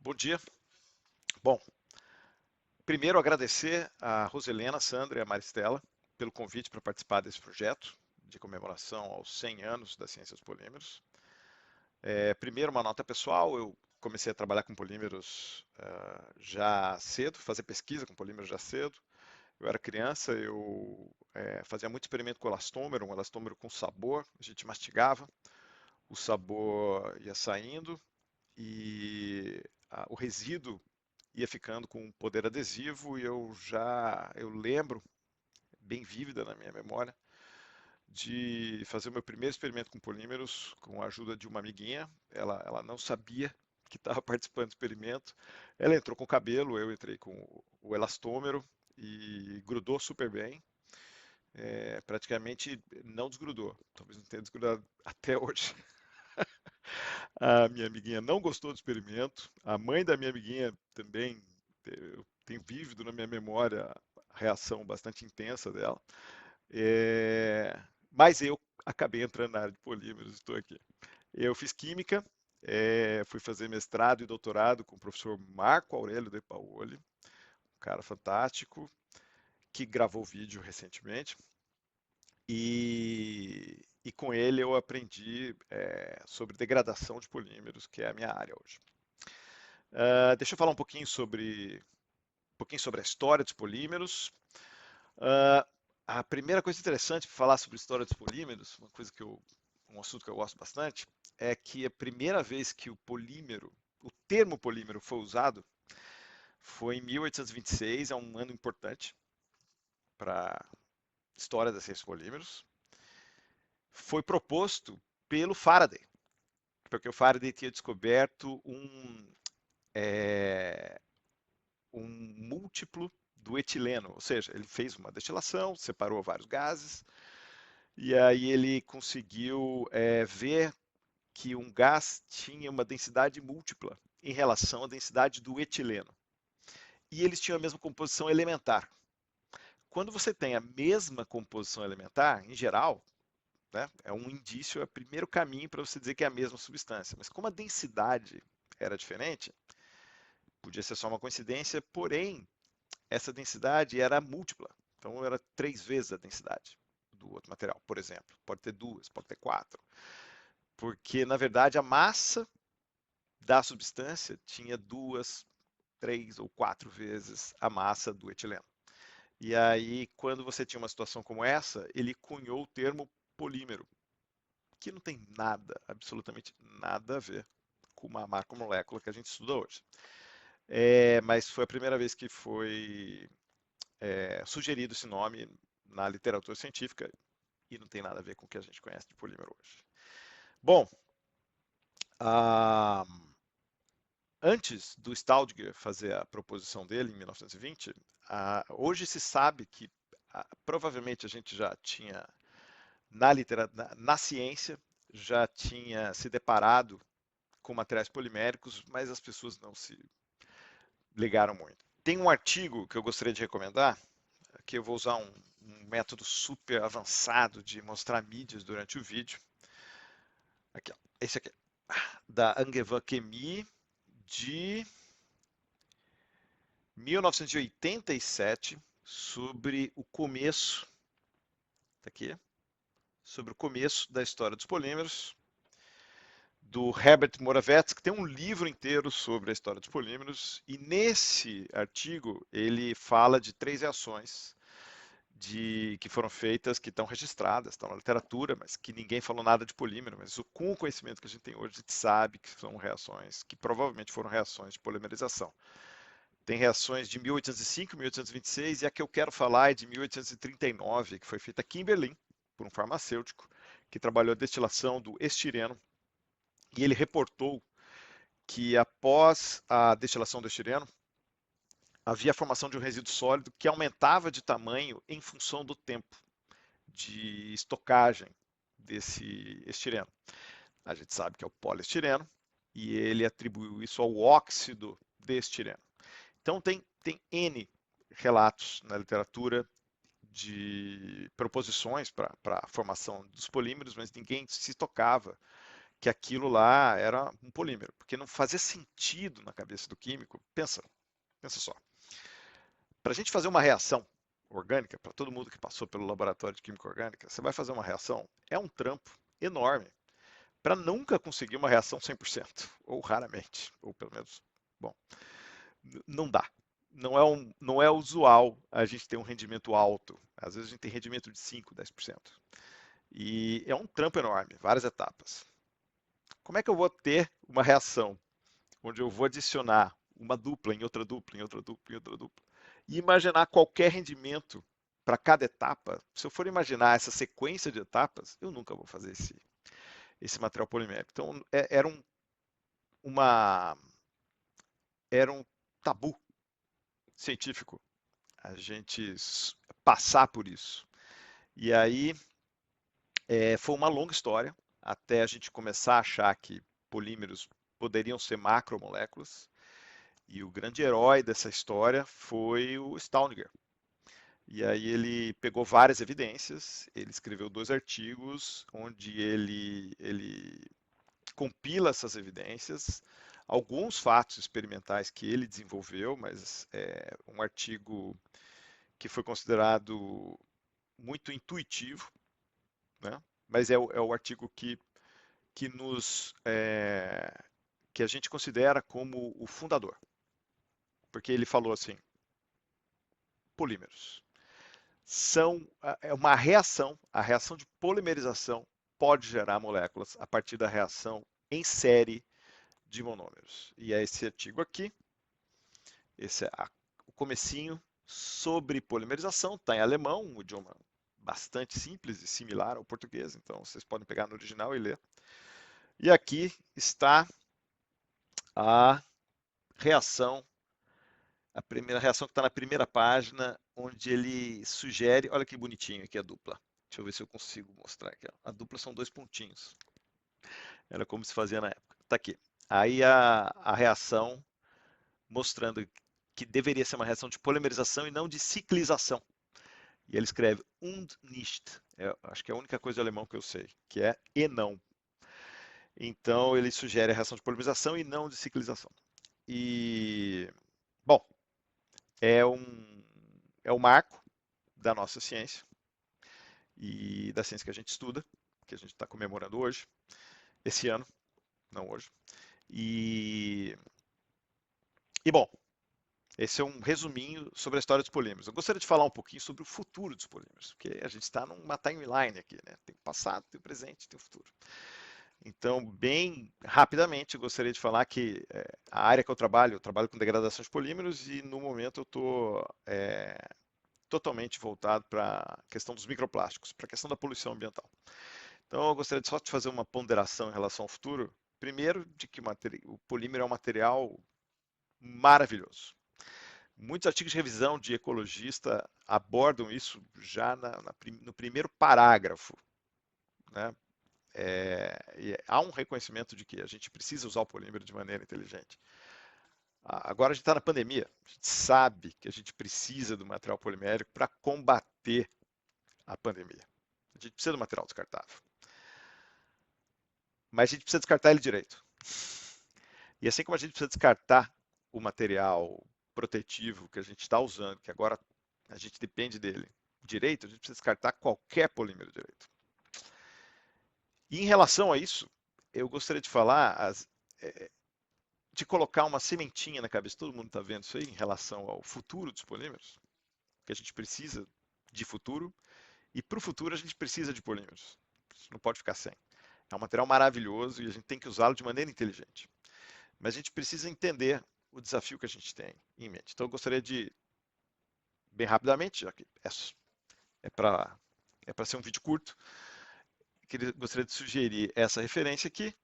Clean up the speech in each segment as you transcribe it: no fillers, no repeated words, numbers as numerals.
Bom dia. Bom, primeiro agradecer a Roselena, a Sandra e a Maristela pelo convite para participar desse projeto de comemoração aos 100 anos das ciências dos polímeros. Primeiro, uma nota pessoal, eu comecei a trabalhar com polímeros já cedo, fazer pesquisa com polímeros já cedo. Eu era criança, eu fazia muito experimento com elastômero, um elastômero com sabor, a gente mastigava, o sabor ia saindo e o resíduo ia ficando com um poder adesivo e eu lembro, bem vívida na minha memória, de fazer o meu primeiro experimento com polímeros com a ajuda de uma amiguinha. Ela não sabia que estava participando do experimento. Ela entrou com o cabelo, eu entrei com o elastômero e grudou super bem. Praticamente não desgrudou, talvez não tenha desgrudado até hoje. A minha amiguinha não gostou do experimento, a mãe da minha amiguinha também, eu tenho vívido na minha memória a reação bastante intensa dela. Mas eu acabei entrando na área de polímeros, estou aqui. Eu fiz química, fui fazer mestrado e doutorado com o professor Marco Aurélio de Paoli, um cara fantástico, que gravou vídeo recentemente. E com ele eu aprendi sobre degradação de polímeros, que é a minha área hoje. Deixa eu falar um pouquinho sobre a história dos polímeros. A primeira coisa interessante para falar sobre a história dos polímeros, um assunto que eu gosto bastante, é que a primeira vez que o termo polímero foi usado, foi em 1826, é um ano importante para a história das ciências polímeros. Foi proposto pelo Faraday, porque o Faraday tinha descoberto um múltiplo do etileno, ou seja, ele fez uma destilação, separou vários gases, e aí ele conseguiu ver que um gás tinha uma densidade múltipla em relação à densidade do etileno. E eles tinham a mesma composição elementar. Quando você tem a mesma composição elementar, em geral, né, é um indício, é o primeiro caminho para você dizer que é a mesma substância. Mas como a densidade era diferente, podia ser só uma coincidência, porém, essa densidade era múltipla. Então, era 3 vezes a densidade do outro material, por exemplo. Pode ter 2, pode ter 4. Porque, na verdade, a massa da substância tinha 2, 3 ou 4 vezes a massa do etileno. E aí, quando você tinha uma situação como essa, ele cunhou o termo polímero, que não tem nada, absolutamente nada a ver com uma macromolécula que a gente estuda hoje. Mas foi a primeira vez que foi sugerido esse nome na literatura científica e não tem nada a ver com o que a gente conhece de polímero hoje. Bom, antes do Staudinger fazer a proposição dele em 1920, hoje se sabe que provavelmente a gente já tinha na ciência já tinha se deparado com materiais poliméricos, mas as pessoas não se ligaram muito. Tem um artigo que eu gostaria de recomendar, que eu vou usar um método super avançado de mostrar mídias durante o vídeo. Aqui, ó, esse aqui, da Angevin Chemie, de 1987, sobre o começo, tá aqui, sobre o começo da história dos polímeros, do Herbert Moravec, que tem um livro inteiro sobre a história dos polímeros, e nesse artigo ele fala de 3 reações que foram feitas, que estão registradas, estão na literatura, mas que ninguém falou nada de polímero, mas com o conhecimento que a gente tem hoje, a gente sabe que são reações, que provavelmente foram reações de polimerização. Tem reações de 1805, 1826, e a que eu quero falar é de 1839, que foi feita aqui em Berlim, por um farmacêutico, que trabalhou a destilação do estireno, e ele reportou que após a destilação do estireno, havia a formação de um resíduo sólido que aumentava de tamanho em função do tempo de estocagem desse estireno. A gente sabe que é o poliestireno, e ele atribuiu isso ao óxido de estireno. Então tem N relatos na literatura de proposições para a formação dos polímeros, mas ninguém se tocava que aquilo lá era um polímero, porque não fazia sentido na cabeça do químico. Pensa só. Para a gente fazer uma reação orgânica, para todo mundo que passou pelo laboratório de química orgânica, você vai fazer uma reação, é um trampo enorme para nunca conseguir uma reação 100%, ou raramente, ou pelo menos, bom, não dá. Não é usual a gente ter um rendimento alto. Às vezes a gente tem rendimento de 5, 10%. E é um trampo enorme, várias etapas. Como é que eu vou ter uma reação onde eu vou adicionar uma dupla em outra dupla, em outra dupla, em outra dupla, e imaginar qualquer rendimento para cada etapa? Se eu for imaginar essa sequência de etapas, eu nunca vou fazer esse material polimérico. Então, uma, era um tabu científico a gente passar por isso. E aí foi uma longa história até a gente começar a achar que polímeros poderiam ser macromoléculas. E o grande herói dessa história foi o Staudinger. E aí ele pegou várias evidências, ele escreveu 2 artigos onde ele compila essas evidências, alguns fatos experimentais que ele desenvolveu, mas é um artigo que foi considerado muito intuitivo, né? Mas é o artigo que nos que a gente considera como o fundador, porque ele falou assim: polímeros são é uma reação, a reação de polimerização pode gerar moléculas a partir da reação em série de monômeros. E é esse artigo aqui, esse é o comecinho sobre polimerização, está em alemão, um idioma bastante simples e similar ao português, então vocês podem pegar no original e ler. E aqui está a reação, a primeira reação que está na primeira página, onde ele sugere, olha que bonitinho aqui a dupla. Deixa eu ver se eu consigo mostrar aqui. A dupla são 2 pontinhos. Era como se fazia na época. Está aqui. Aí a reação mostrando que deveria ser uma reação de polimerização e não de ciclização. E ele escreve und nicht. Acho que é a única coisa de alemão que eu sei, que é e não. Então ele sugere a reação de polimerização e não de ciclização. E, bom, é um marco da nossa ciência e da ciência que a gente estuda, que a gente está comemorando hoje, esse ano, não hoje. E bom, esse é um resuminho sobre a história dos polímeros. Eu gostaria de falar um pouquinho sobre o futuro dos polímeros, porque a gente está numa timeline aqui, né? Tem o passado, tem o presente, tem o futuro. Então, bem rapidamente, eu gostaria de falar que a área que eu trabalho com degradação de polímeros e no momento eu estou totalmente voltado para a questão dos microplásticos, para a questão da poluição ambiental. Então, eu gostaria só de fazer uma ponderação em relação ao futuro. Primeiro, de que o polímero é um material maravilhoso. Muitos artigos de revisão de ecologista abordam isso já no primeiro parágrafo, né? Há um reconhecimento de que a gente precisa usar o polímero de maneira inteligente. Agora a gente está na pandemia, a gente sabe que a gente precisa do material polimérico para combater a pandemia. A gente precisa do material descartável. Mas a gente precisa descartar ele direito. E assim como a gente precisa descartar o material protetivo que a gente está usando, que agora a gente depende dele direito, a gente precisa descartar qualquer polímero direito. E em relação a isso, eu gostaria de falar, de colocar uma sementinha na cabeça, todo mundo está vendo isso aí, em relação ao futuro dos polímeros, que a gente precisa de futuro, e para o futuro a gente precisa de polímeros. Isso não pode ficar sem. É um material maravilhoso e a gente tem que usá-lo de maneira inteligente. Mas a gente precisa entender o desafio que a gente tem em mente. Então eu gostaria de, bem rapidamente, já que é para ser um vídeo curto, gostaria de sugerir essa referência aqui,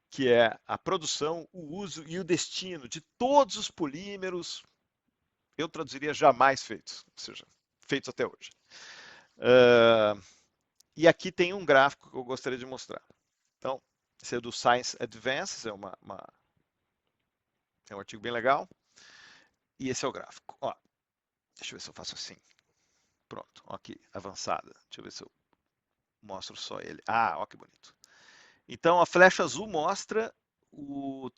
que é a produção, o uso e o destino de todos os polímeros, eu traduziria jamais feitos, ou seja, feitos até hoje. E aqui tem um gráfico que eu gostaria de mostrar. Então, esse é do Science Advances, é um artigo bem legal. E esse é o gráfico. Ó, deixa eu ver se eu faço assim. Pronto, ó aqui, avançada. Deixa eu ver se eu mostro só ele. Ah, ó que bonito. Então a flecha azul mostra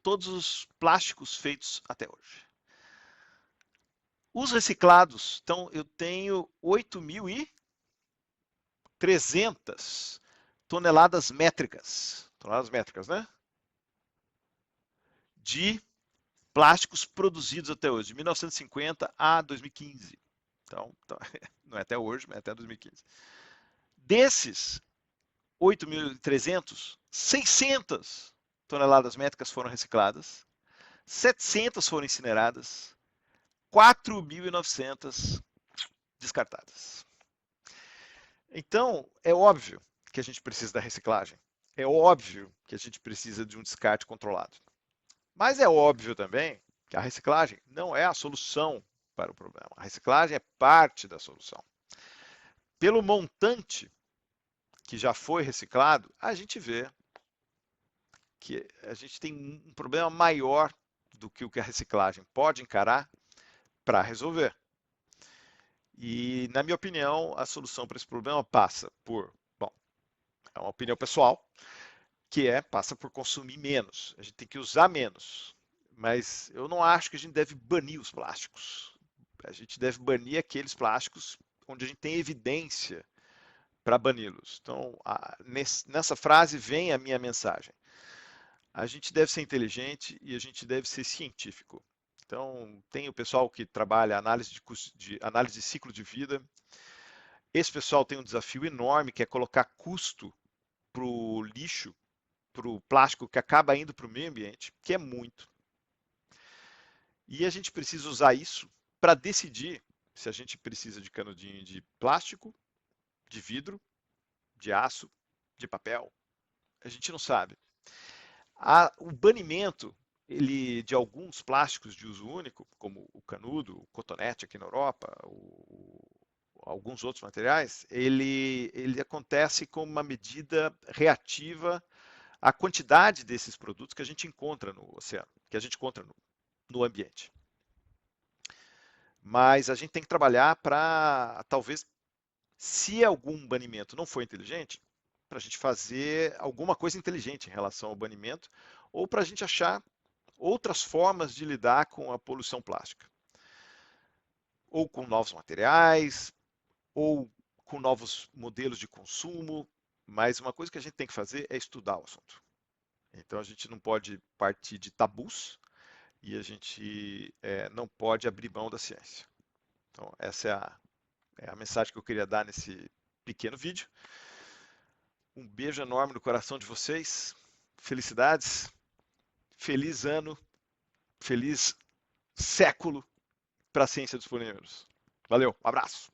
todos os plásticos feitos até hoje. Os reciclados, então eu tenho 8.300 toneladas métricas, né? De plásticos produzidos até hoje, de 1950 a 2015. Então, não é até hoje, mas é até 2015. Desses 8.300, 600 toneladas métricas foram recicladas, 700 foram incineradas, 4.900 descartadas. Então, é óbvio que a gente precisa da reciclagem. É óbvio que a gente precisa de um descarte controlado. Mas é óbvio também que a reciclagem não é a solução para o problema. A reciclagem é parte da solução. Pelo montante que já foi reciclado, a gente vê que a gente tem um problema maior do que o que a reciclagem pode encarar para resolver. E, na minha opinião, a solução para esse problema passa por, bom, é uma opinião pessoal, passa por consumir menos. A gente tem que usar menos. Mas eu não acho que a gente deve banir os plásticos. A gente deve banir aqueles plásticos onde a gente tem evidência para bani-los. Então, nessa frase vem a minha mensagem. A gente deve ser inteligente e a gente deve ser científico. Então, tem o pessoal que trabalha análise de ciclo de vida. Esse pessoal tem um desafio enorme, que é colocar custo para o lixo, para o plástico que acaba indo para o meio ambiente, que é muito. E a gente precisa usar isso para decidir se a gente precisa de canudinho de plástico, de vidro, de aço, de papel. A gente não sabe. O banimento de alguns plásticos de uso único, como o canudo, o cotonete aqui na Europa, alguns outros materiais, ele acontece como uma medida reativa à quantidade desses produtos que a gente encontra no oceano, que a gente encontra no ambiente. Mas a gente tem que trabalhar para, talvez, se algum banimento não for inteligente, para a gente fazer alguma coisa inteligente em relação ao banimento, ou para a gente achar outras formas de lidar com a poluição plástica. Ou com novos materiais, ou com novos modelos de consumo, mas uma coisa que a gente tem que fazer é estudar o assunto. Então a gente não pode partir de tabus e a gente não pode abrir mão da ciência. Então essa é a mensagem que eu queria dar nesse pequeno vídeo. Um beijo enorme no coração de vocês. Felicidades. Feliz ano. Feliz século para a ciência dos polímeros. Valeu, um abraço.